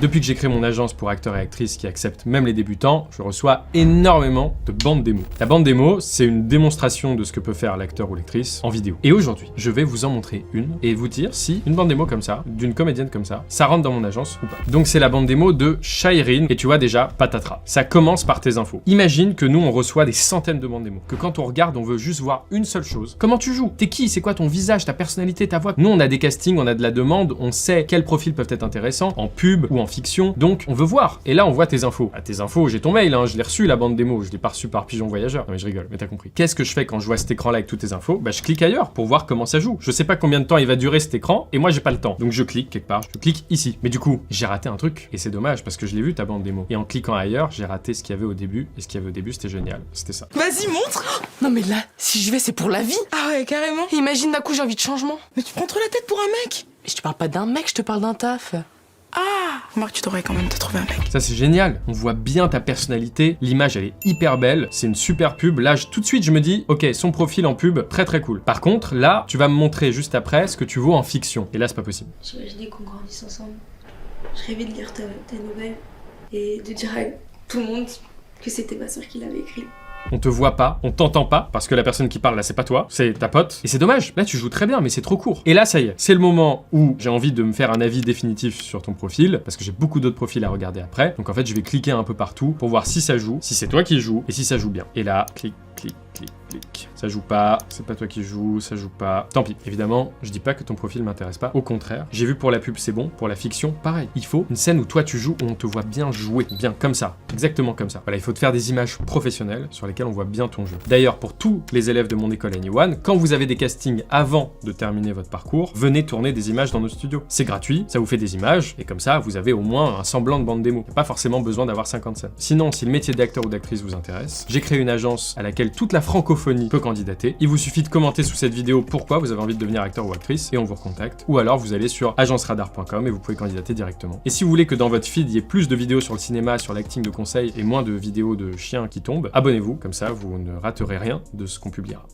Depuis que j'ai créé mon agence pour acteurs et actrices qui acceptent même les débutants, je reçois énormément de bandes démo. La bande démo, c'est une démonstration de ce que peut faire l'acteur ou l'actrice en vidéo. Et aujourd'hui, je vais vous en montrer une et vous dire si une bande démo comme ça, d'une comédienne comme ça rentre dans mon agence ou pas. Donc c'est la bande démo de Shaireen et tu vois déjà, patatras. Ça commence par tes infos. Imagine que nous, on reçoit des centaines de bandes démo. Que quand on regarde, on veut juste voir une seule chose. Comment tu joues? T'es qui? C'est quoi ton visage, ta personnalité, ta voix? Nous, on a des castings, on a de la demande, on sait quels profils peuvent être intéressants en pub ou en fiction. Donc, on veut voir. Et là, on voit tes infos. Ah, tes infos, j'ai ton mail, hein, je l'ai reçu la bande démo. Je l'ai pas reçu par Pigeon Voyageur. Non mais je rigole, mais t'as compris. Qu'est-ce que je fais quand je vois cet écran-là avec toutes tes infos? Bah, je clique ailleurs pour voir comment ça joue. Je sais pas combien de temps il va durer cet écran et moi, j'ai pas le temps. Donc, je clique quelque part. Je clique ici. Mais du coup, j'ai raté un truc. Et c'est dommage parce que je l'ai vu ta bande démo. Et en cliquant ailleurs, j'ai raté ce qu'il y avait au début. Et ce qu'il y avait au début, c'était génial. C'était ça. Vas-y, montre. Non mais là, si je vais, c'est pour la vie. Ah ouais, carrément. Imagine d'un coup, j'ai envie de changement. Mais tu prends trop la tête pour un mec. Mais je te parle pas d'un mec, je te parle d'un taf. Ah, remarque, tu devrais quand même te trouver un mec. Ça, c'est génial. On voit bien ta personnalité. L'image, elle est hyper belle. C'est une super pub. Là, tout de suite, je me dis, ok, son profil en pub, très très cool. Par contre, là, tu vas me montrer juste après ce que tu vaux en fiction. Et là, c'est pas possible. J'imaginais qu'on grandisse ensemble. Je rêvais de lire ta nouvelle et de dire à tout le monde que c'était ma soeur qui l'avait écrit. On te voit pas, on t'entend pas, parce que la personne qui parle là, c'est pas toi, c'est ta pote. Et c'est dommage, là tu joues très bien, mais c'est trop court. Et là, ça y est, c'est le moment où j'ai envie de me faire un avis définitif sur ton profil, parce que j'ai beaucoup d'autres profils à regarder après. Donc en fait, je vais cliquer un peu partout pour voir si ça joue, si c'est toi qui joues, et si ça joue bien. Et là, clic, clic, clic, clic. Ça joue pas, c'est pas toi qui joues, ça joue pas. Tant pis. Évidemment, je dis pas que ton profil m'intéresse pas, au contraire. J'ai vu pour la pub, c'est bon, pour la fiction, pareil. Il faut une scène où toi tu joues, où on te voit bien jouer, bien comme ça, exactement comme ça. Voilà, il faut te faire des images professionnelles sur lesquelles on voit bien ton jeu. D'ailleurs, pour tous les élèves de mon école Anyone, quand vous avez des castings avant de terminer votre parcours, venez tourner des images dans nos studios. C'est gratuit, ça vous fait des images, et comme ça, vous avez au moins un semblant de bande démo. Pas forcément besoin d'avoir 50 scènes. Sinon, si le métier d'acteur ou d'actrice vous intéresse, j'ai créé une agence à laquelle toute la francophonie peut candidater. Il vous suffit de commenter sous cette vidéo pourquoi vous avez envie de devenir acteur ou actrice, et on vous recontacte. Ou alors, vous allez sur agenceradar.com et vous pouvez candidater directement. Et si vous voulez que dans votre feed, il y ait plus de vidéos sur le cinéma, sur l'acting de conseil, et moins de vidéos de chiens qui tombent, abonnez-vous, comme ça, vous ne raterez rien de ce qu'on publiera.